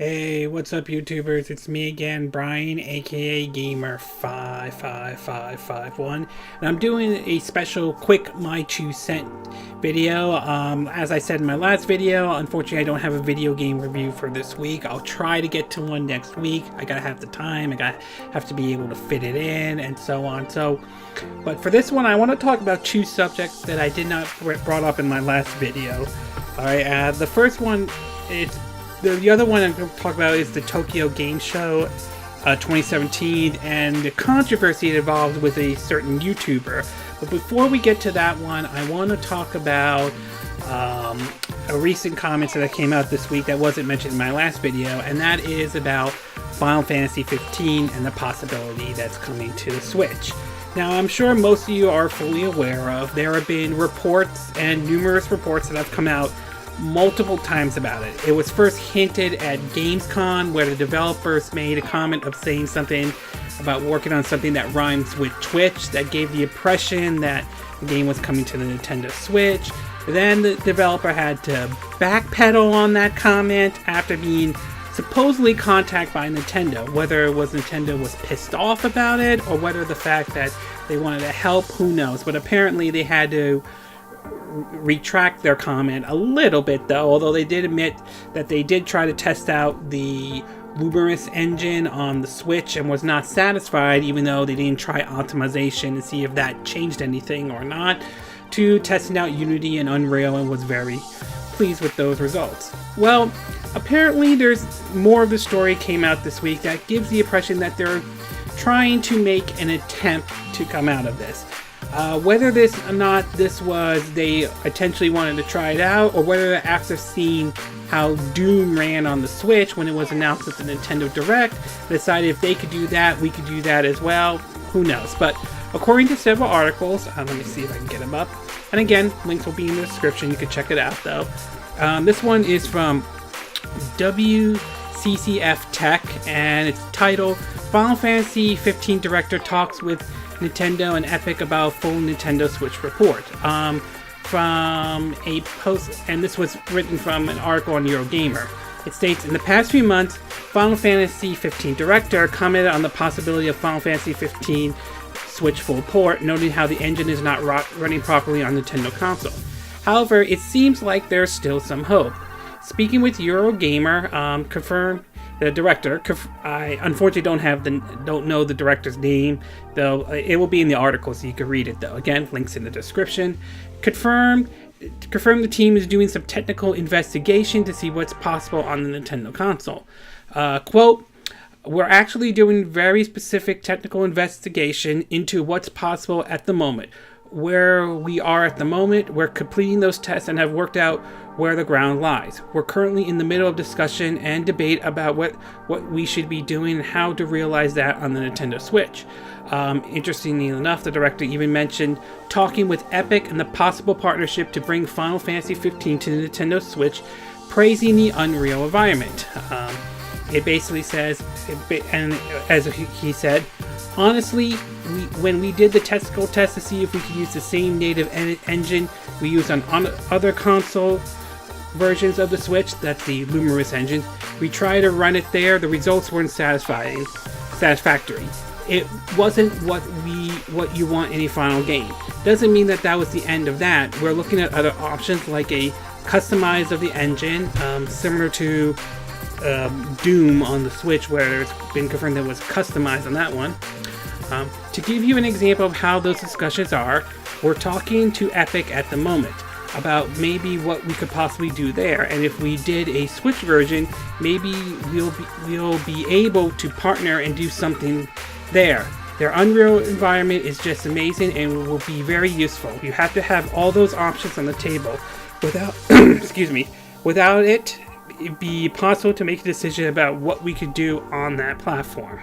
Hey, what's up, YouTubers? It's me again, Brian, aka Gamer55551, and I'm doing a special quick My 2 cent video. As I said in my last video, unfortunately I don't have a video game review for this week. I'll try to get to one next week. I gotta have the time, have to be able to fit it in, and so on. But for this one, I want to talk about two subjects that I did not brought up in my last video. Alright, the first one, the other one I'm going to talk about is the Tokyo Game Show 2017 and the controversy involved with a certain YouTuber. But before we get to that one, I want to talk about a recent comment that came out this week that wasn't mentioned in my last video, and that is about Final Fantasy 15 and the possibility that's coming to the Switch. Now, I'm sure most of you are fully aware of, there have been reports and numerous reports that have come out multiple times about it. It was first hinted at Gamescom, where the developers made a comment of saying something about working on something that rhymes with Twitch, that gave the impression that the game was coming to the Nintendo Switch. Then the developer had to backpedal on that comment after being supposedly contacted by Nintendo. Whether it was Nintendo was pissed off about it, or whether the fact that they wanted to help, who knows. But apparently they had to retract their comment a little bit, though, although they did admit that they did try to test out the Respones engine on the Switch and was not satisfied, even though they didn't try optimization to see if that changed anything or not, to testing out Unity and Unreal, and was very pleased with those results. Well, apparently there's more of the story came out this week that gives the impression that they're trying to make an attempt to come out of this. Whether this or not this was they intentionally wanted to try it out, or whether after seeing how Doom ran on the Switch when it was announced at the Nintendo Direct, they decided if they could do that, we could do that as well. Who knows? But according to several articles, let me see if I can get them up. And again, links will be in the description. You can check it out, though. This one is from WCCF Tech, and it's titled Final Fantasy 15 Director Talks with Nintendo and Epic about full Nintendo Switch report. From a post, and this was written from an article on Eurogamer. It states, in the past few months, Final Fantasy 15 Director commented on the possibility of Final Fantasy 15 Switch full port, noting how the engine is not running properly on Nintendo console. However, it seems like there's still some hope. Speaking with Eurogamer, confirmed the director. I unfortunately don't know the director's name, though it will be in the article so you can read it, though. Again, links in the description. Confirmed the team is doing some technical investigation to see what's possible on the Nintendo console. Quote, we're actually doing very specific technical investigation into what's possible at the moment. Where we are at the moment, we're completing those tests and have worked out where the ground lies. We're currently in the middle of discussion and debate about what we should be doing and how to realize that on the Nintendo Switch. Interestingly enough, the director even mentioned talking with Epic and the possible partnership to bring Final Fantasy 15 to the Nintendo Switch, praising the Unreal environment. It basically says, and as he said, honestly, when we did the technical test to see if we could use the same native engine we use on other console versions of the Switch, that's the Respones engine, we tried to run it there. The results weren't satisfactory. It wasn't what you want in a final game. Doesn't mean that was the end of that. We're looking at other options like a customize of the engine, similar to Doom on the Switch, where it's been confirmed that it was customized on that one. To give you an example of how those discussions are, we're talking to Epic at the moment about maybe what we could possibly do there, and if we did a Switch version, maybe we'll be able to partner and do something there. Their Unreal environment is just amazing and will be very useful. You have to have all those options on the table. Without without it be possible to make a decision about what we could do on that platform.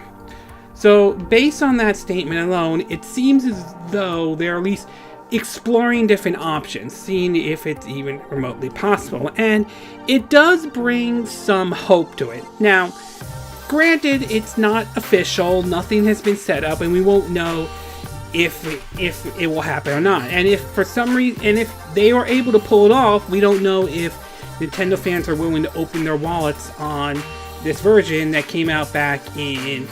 So based on that statement alone, it seems as though they're at least exploring different options, seeing if it's even remotely possible, and it does bring some hope to it. Now, granted, it's not official, nothing has been set up, and we won't know if it will happen or not. And if for some reason, and if they are able to pull it off, we don't know if Nintendo fans are willing to open their wallets on this version that came out back in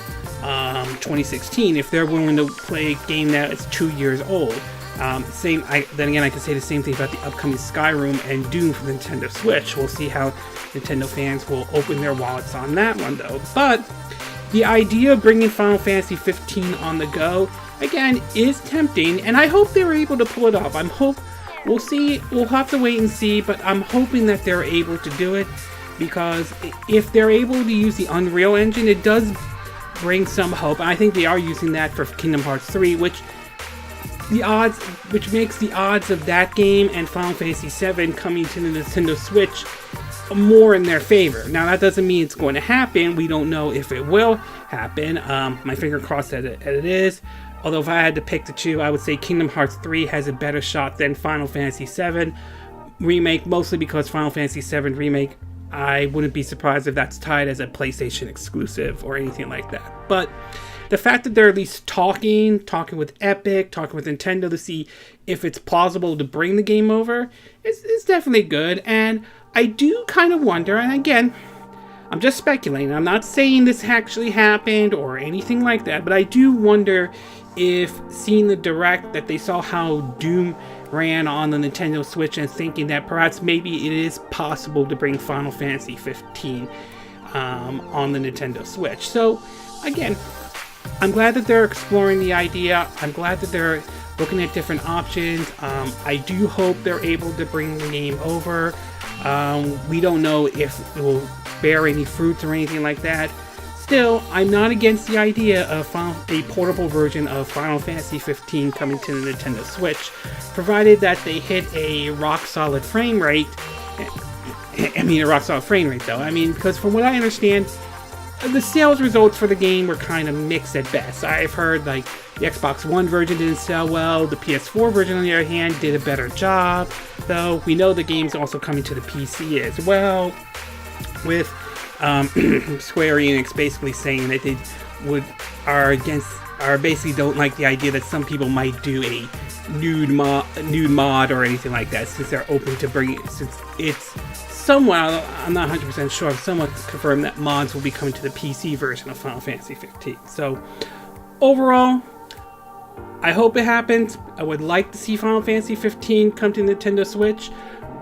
2016, if they're willing to play a game that is 2 years old. Then again, I can say the same thing about the upcoming Skyrim and Doom for the Nintendo Switch. We'll see how Nintendo fans will open their wallets on that one, though. But the idea of bringing Final Fantasy 15 on the go, again, is tempting, and I hope they're able to pull it off. We'll see. We'll have to wait and see, but I'm hoping that they're able to do it, because if they're able to use the Unreal Engine, it does bring some hope. I think they are using that for Kingdom Hearts 3, which makes the odds of that game and Final Fantasy 7 coming to the Nintendo Switch more in their favor. Now, that doesn't mean it's going to happen. We don't know if it will happen. My finger crossed that it is. Although if I had to pick the two, I would say Kingdom Hearts 3 has a better shot than Final Fantasy 7 Remake, mostly because Final Fantasy 7 Remake, I wouldn't be surprised if that's tied as a PlayStation exclusive or anything like that. But the fact that they're at least talking with Epic, talking with Nintendo to see if it's plausible to bring the game over is definitely good. And I do kind of wonder, and again, I'm just speculating, I'm not saying this actually happened or anything like that, but I do wonder if seeing the direct that they saw how Doom ran on the Nintendo Switch and thinking that perhaps maybe it is possible to bring Final Fantasy 15 on the Nintendo Switch. So again, I'm glad that they're exploring the idea. I'm glad that they're looking at different options. I do hope they're able to bring the game over. We don't know if it will bear any fruits or anything like that. Still, I'm not against the idea of a portable version of Final Fantasy 15 coming to the Nintendo Switch, provided that they hit a rock-solid frame rate. I mean, a rock-solid frame rate, though. I mean, because from what I understand, the sales results for the game were kind of mixed at best. I've heard, like, the Xbox One version didn't sell well. The PS4 version, on the other hand, did a better job. Though, we know the game's also coming to the PC as well, with Square Enix basically saying that they basically don't like the idea that some people might do a nude mod or anything like that, since they're open to bringing it, since it's somewhat, I'm not 100% sure, I'm somewhat confirmed that mods will be coming to the PC version of Final Fantasy 15. So overall, I hope it happens. I would like to see Final Fantasy 15 come to Nintendo Switch.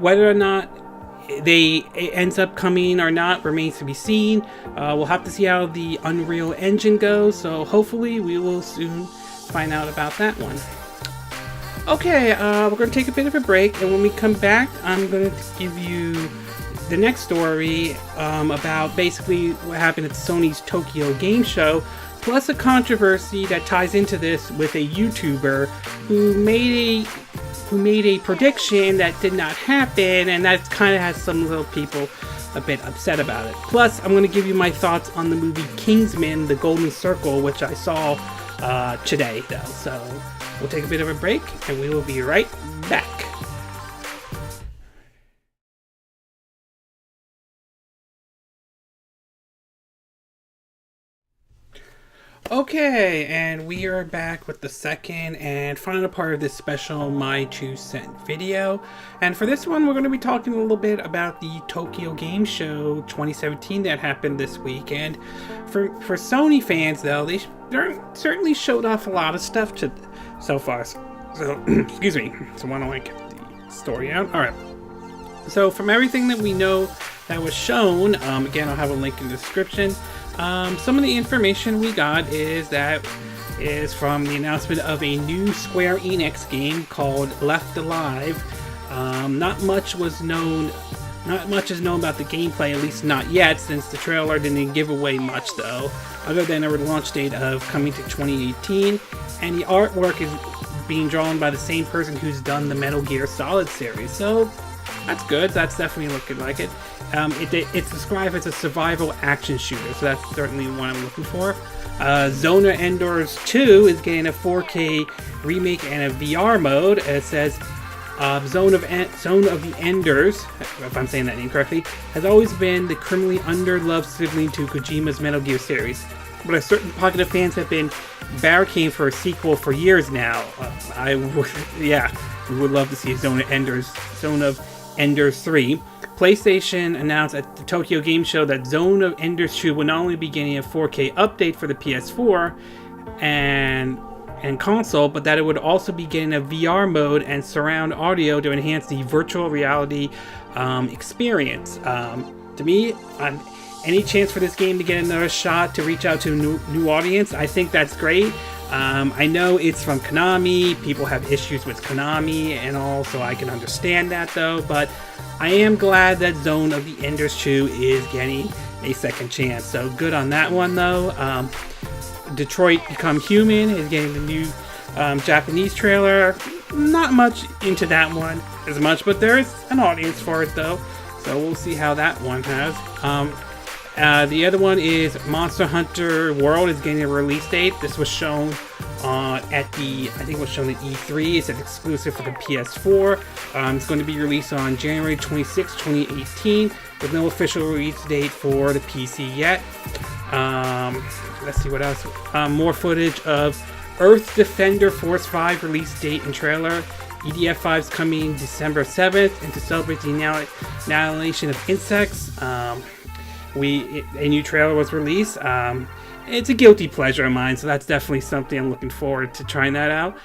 Whether or not it ends up coming or not remains to be seen. We'll have to see how the Unreal Engine goes, so hopefully we will soon find out about that one. Okay, we're going to take a bit of a break, and when we come back, I'm going to give you the next story about basically what happened at Sony's Tokyo Game Show, plus a controversy that ties into this with a YouTuber who made a prediction that did not happen, and that kind of has some little people a bit upset about it. Plus, I'm going to give you my thoughts on the movie Kingsman, The Golden Circle, which I saw today, though. So, we'll take a bit of a break, and we will be right back. Okay, and we are back with the second and final part of this special My 2 Cent video. And for this one, we're going to be talking a little bit about the Tokyo Game Show 2017 that happened this week. And for Sony fans, though, they certainly showed off a lot of stuff so far. So, excuse me. So why don't I get the story out? All right. So from everything that we know that was shown, again, I'll have a link in the description. Some of the information we got is from the announcement of a new Square Enix game called Left Alive. Not much is known about the gameplay, at least not yet, since the trailer didn't give away much, though, other than a launch date of coming to 2018, and the artwork is being drawn by the same person who's done the Metal Gear Solid series, so that's good. That's definitely looking like it. It's described as a survival action shooter, so that's certainly what I'm looking for. Zone of Enders 2 is getting a 4K remake and a VR mode. It says Zone of the Enders, if I'm saying that name correctly, has always been the criminally underloved sibling to Kojima's Metal Gear series, but a certain pocket of fans have been barricading for a sequel for years now. We would love to see Zone of Enders 3. PlayStation announced at the Tokyo Game Show that Zone of Ender's Shoe will not only be getting a 4K update for the PS4 and console, but that it would also be getting a VR mode and surround audio to enhance the virtual reality experience. To me, any chance for this game to get another shot to reach out to a new audience, I think that's great. I know it's from Konami. People have issues with Konami and all, so I can understand that though, but I am glad that Zone of the Ender's Shoe is getting a second chance. So good on that one though. Detroit Become Human is getting the new Japanese trailer. Not much into that one as much, but there is an audience for it though, so we'll see how that one has. The other one is Monster Hunter World is getting a release date. This was shown at E3. It's an exclusive for the PS4. It's going to be released on January 26, 2018, with no official release date for the PC yet. Let's see what else. More footage of Earth Defender Force 5 release date and trailer. EDF 5 is coming December 7th, and to celebrate the annihilation of insects, a new trailer was released. It's a guilty pleasure of mine, so that's definitely something I'm looking forward to trying that out.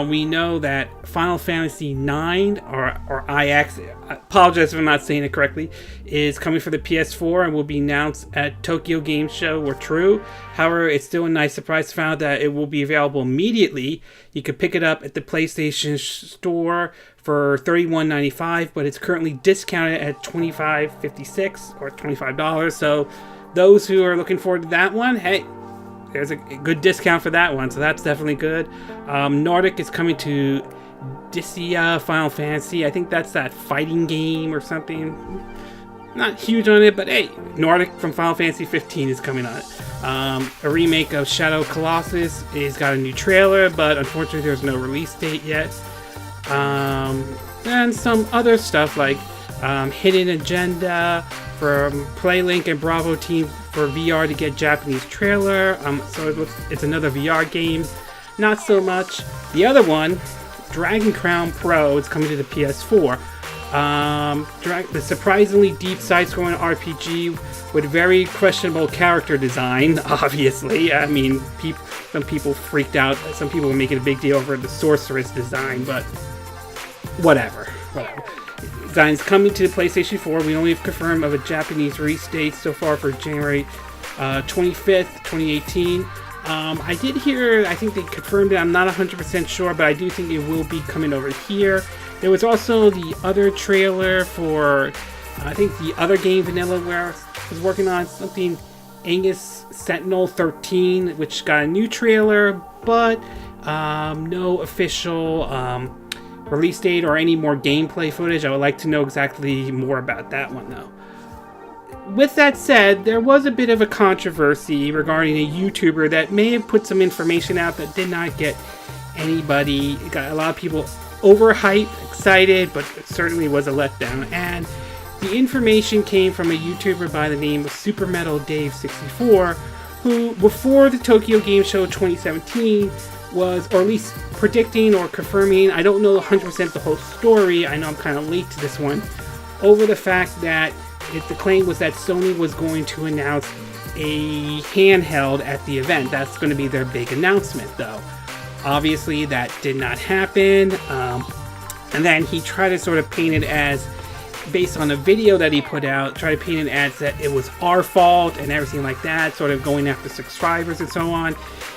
We know that Final Fantasy IX, or IX, I apologize if I'm not saying it correctly, is coming for the PS4 and will be announced at Tokyo Game Show or True. However, it's still a nice surprise to find out that it will be available immediately. You could pick it up at the PlayStation Store for $31.95, but it's currently discounted at $25.56 or $25. So those who are looking forward to that one, hey, there's a good discount for that one, so that's definitely good. Nordic is coming to Dissidia Final Fantasy. I think that's that fighting game or something. Not huge on it, but hey, Nordic from Final Fantasy 15 is coming on it. A remake of Shadow Colossus is got a new trailer, but unfortunately there's no release date yet. And some other stuff like Hidden Agenda from PlayLink and Bravo Team for VR to get Japanese trailer. So it's another VR game. Not so much. The other one, Dragon Crown Pro, is coming to the PS4. The surprisingly deep side-scrolling RPG with very questionable character design, obviously. I mean, some people freaked out. Some people were making a big deal over the sorceress design, but whatever. Design's coming to the PlayStation 4. We only have confirmed of a Japanese release date so far for January 25th, 2018. I did hear, I think they confirmed it, I'm not 100% sure, but I do think it will be coming over here. There was also the other trailer for, I think the other game Vanillaware was working on, something Angus Sentinel 13, which got a new trailer, but no official release date or any more gameplay footage. I would like to know exactly more about that one though. With that said, there was a bit of a controversy regarding a YouTuber that may have put some information out that did not get anybody, got a lot of people overhyped, excited, but it certainly was a letdown. And the information came from a YouTuber by the name of Super Metal Dave 64, who before the Tokyo Game Show 2017 was, or at least predicting or confirming, I don't know 100% the whole story, I know I'm kind of late to this one, over the fact that the claim was that Sony was going to announce a handheld at the event. That's going to be their big announcement though. Obviously that did not happen, and then he tried to sort of paint it as, based on a video that he put out, try to paint it as that it was our fault and everything like that, sort of going after subscribers and so on.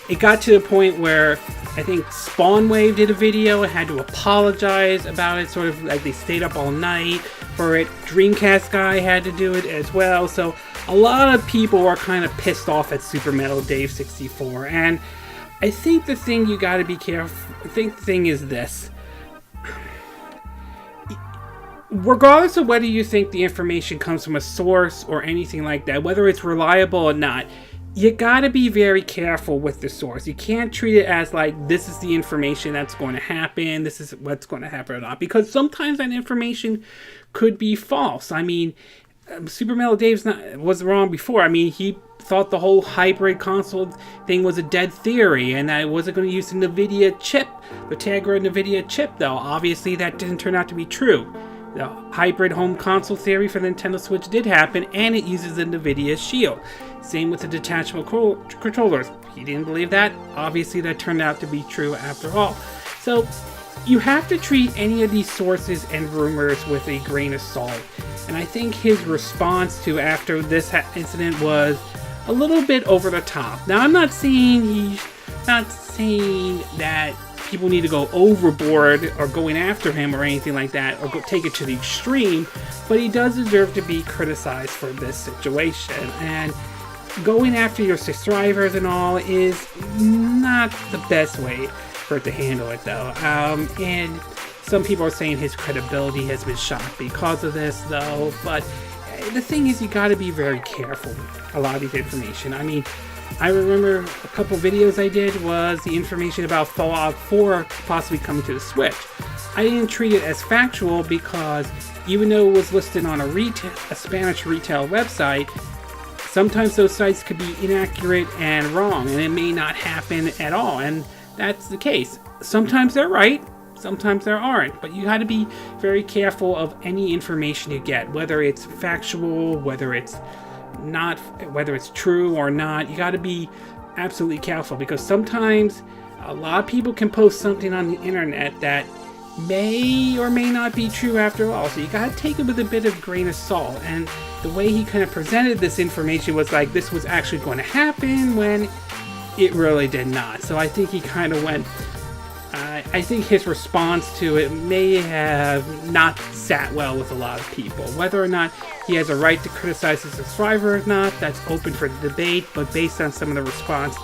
It got to the point where I think Spawnwave did a video and had to apologize about it, sort of like they stayed up all night for it. Dreamcast guy had to do it as well. So a lot of people were kind of pissed off at Super Metal Dave 64. And I think the thing you got to be careful, I think the thing is this. Regardless of whether you think the information comes from a source or anything like that, whether it's reliable or not, you gotta be very careful with the source. You can't treat it as like, this is the information that's going to happen, this is what's going to happen or not, because sometimes that information could be false. I mean, Super Metal Dave was wrong before. I mean, he thought the whole hybrid console thing was a dead theory and that it wasn't going to use the NVIDIA chip, the Tegra NVIDIA chip though. Obviously that didn't turn out to be true. The hybrid home console theory for the Nintendo Switch did happen, and it uses the NVIDIA Shield. Same with the detachable controllers. If you didn't believe that, obviously that turned out to be true after all. So you have to treat any of these sources and rumors with a grain of salt. And I think his response to after this incident was a little bit over the top. Now, I'm not saying that people need to go overboard or going after him or anything like that, or take it to the extreme, but he does deserve to be criticized for this situation. And going after your subscribers and all is not the best way for it to handle it, though. And some people are saying his credibility has been shot because of this, though. But the thing is, you got to be very careful with a lot of these information. I mean, I remember a couple videos I did was the information about Fallout 4 possibly coming to the Switch. I didn't treat it as factual because even though it was listed on a Spanish retail website, sometimes those sites could be inaccurate and wrong, and it may not happen at all. And that's the case. Sometimes they're right, sometimes there aren't, but you got to be very careful of any information you get, whether it's factual, whether it's not, whether it's true or not. You got to be absolutely careful, because sometimes a lot of people can post something on the internet that may or may not be true after all, so you got to take it with a bit of grain of salt. And the way he kind of presented this information was like this was actually going to happen when it really did not. So I think he kind of went, I think his response to it may have not sat well with a lot of people. Whether or not he has a right to criticize his subscriber or not, that's open for debate, but based on some of the response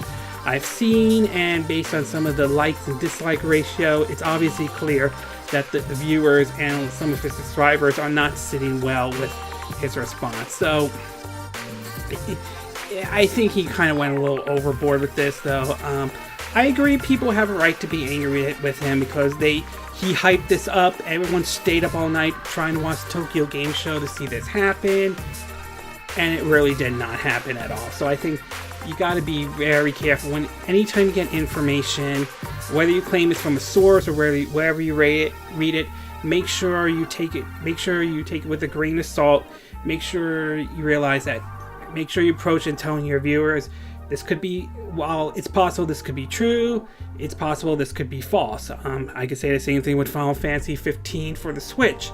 I've seen and based on some of the likes and dislike ratio, it's obviously clear that the viewers and some of his subscribers are not sitting well with his response. So I think he kind of went a little overboard with this, though. I agree people have a right to be angry with him because he hyped this up. Everyone stayed up all night trying to watch Tokyo Game Show to see this happen, and it really did not happen at all. So I think you got to be very careful when anytime you get information, whether you claim it's from a source or wherever you read it, make sure you take it with a grain of salt. Make sure you realize that. Make sure you approach and telling your viewers, this could be, while it's possible this could be true, it's possible this could be false. I could say the same thing with Final Fantasy 15 for the Switch.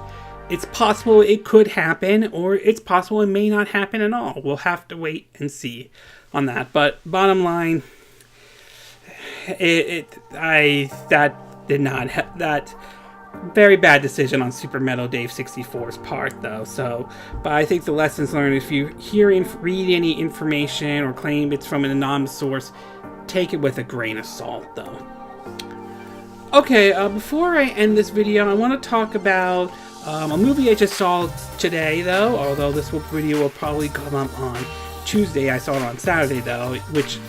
It's possible it could happen, or it's possible it may not happen at all. We'll have to wait and see on that. But bottom line, that very bad decision on Super Metal Dave 64's part, though. So, but I think the lessons learned, if you read any information or claim it's from an anonymous source, take it with a grain of salt, though. Okay, before I end this video, I want to talk about a movie I just saw today, though, although this video will probably come up on Tuesday. I saw it on Saturday, though, which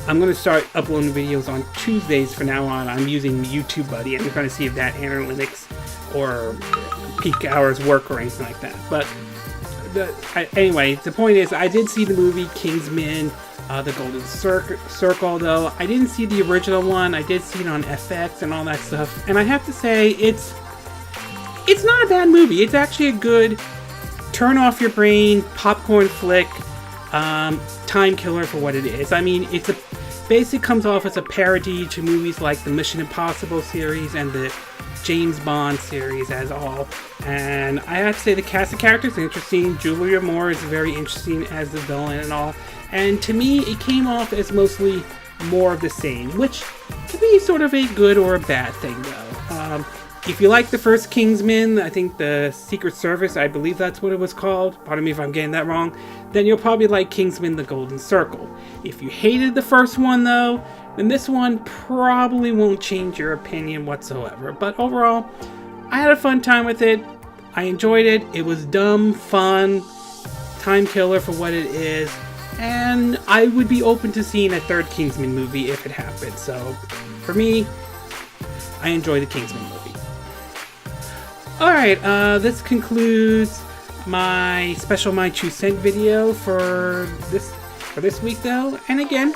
I'm going to start uploading videos on Tuesdays from now on. I'm using YouTube Buddy. I'm trying to see if that analytics or peak hours work or anything like that. But anyway, the point is, I did see the movie Kingsman, The Golden Circle, though. I didn't see the original one. I did see it on FX and all that stuff. And I have to say, it's not a bad movie. It's actually a good turn off your brain, popcorn flick, time killer for what it is. I mean, basically comes off as a parody to movies like the Mission Impossible series and the James Bond series as all. And I have to say the cast of characters is interesting. Julia Moore is very interesting as the villain and all. And to me, it came off as mostly more of the same, which can be sort of a good or a bad thing, though. If you like the first Kingsman, I think the Secret Service, I believe that's what it was called, pardon me if I'm getting that wrong, then you'll probably like Kingsman: The Golden Circle. If you hated the first one, though, then this one probably won't change your opinion whatsoever. But overall, I had a fun time with it. I enjoyed it. It was dumb, fun, time killer for what it is, and I would be open to seeing a third Kingsman movie if it happened. So, for me, I enjoyed the Kingsman movie. Alright, this concludes my special My 2 Cent video for this week, though. And again,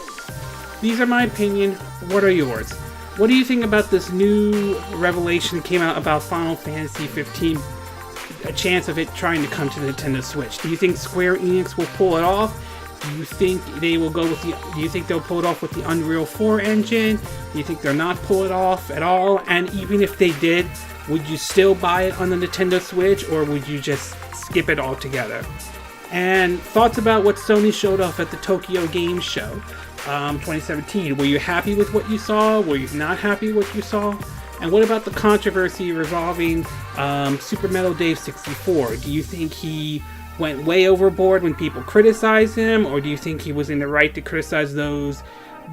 these are my opinion. What are yours? What do you think about this new revelation that came out about Final Fantasy 15 a chance of it trying to come to the Nintendo Switch? Do you think Square Enix will pull it off? Do you think they will go with do you think they'll pull it off with the Unreal 4 engine? Do you think they'll not pull it off at all? And even if they did, would you still buy it on the Nintendo Switch, or would you just skip it altogether? And thoughts about what Sony showed off at the Tokyo Game Show 2017. Were you happy with what you saw? Were you not happy with what you saw? And what about the controversy revolving Super Metal Dave 64? Do you think he went way overboard when people criticized him, or do you think he was in the right to criticize those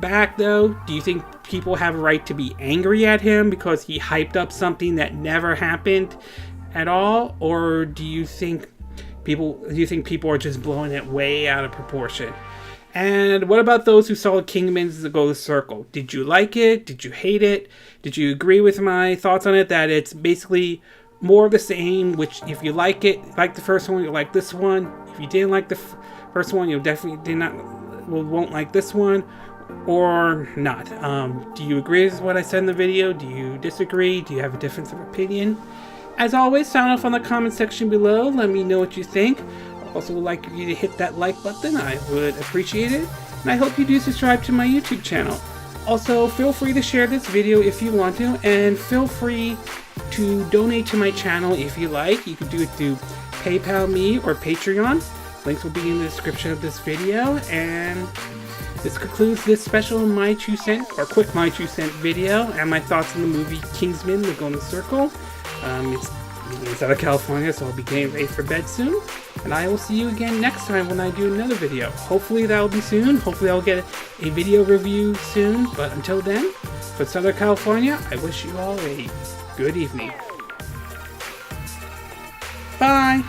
back, though? Do you think people have a right to be angry at him because he hyped up something that never happened at all? Or do you think people are just blowing it way out of proportion? And what about those who saw Kingsman's The Golden Circle? Did you like it? Did you hate it? Did you agree with my thoughts on it, that it's basically more of the same, which if you like it, like the first one, you'll like this one. If you didn't like the first one, you'll definitely won't like this one, or not. Do you agree with what I said in the video? Do you disagree? Do you have a difference of opinion? As always, sound off on the comment section below. Let me know what you think. I also would like you to hit that like button. I would appreciate it. And I hope you do subscribe to my YouTube channel. Also, feel free to share this video if you want to, and feel free to donate to my channel if you like. You can do it through PayPal me or Patreon. Links will be in the description of this video. And this concludes this special My 2 cent, or quick My 2 cent video, and my thoughts on the movie Kingsman: The Golden Circle. It's in Southern California, so I'll be getting ready for bed soon. And I will see you again next time when I do another video. Hopefully that will be soon. Hopefully I'll get a video review soon. But until then, for Southern California, I wish you all a good evening. Bye!